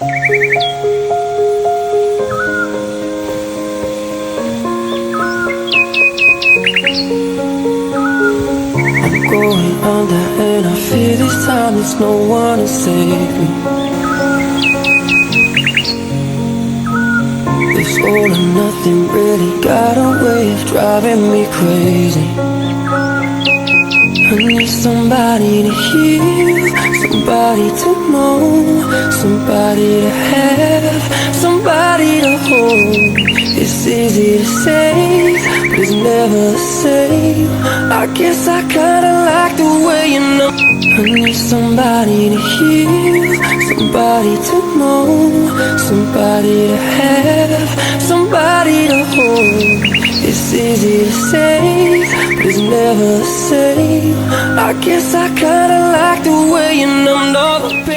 I'm going under and I fear this time there's no one to save me. This all or nothing really got a way of driving me crazy. I need somebody to hear, somebody to know, somebody to have, somebody to hold. It's easy to say, but it's never the same. I guess I kinda like the way you know. I need somebody to hear, somebody to know, somebody to have, somebody to hold. It's easy to say, but it's never the same. I guess I kinda like the way you numbed all the pain.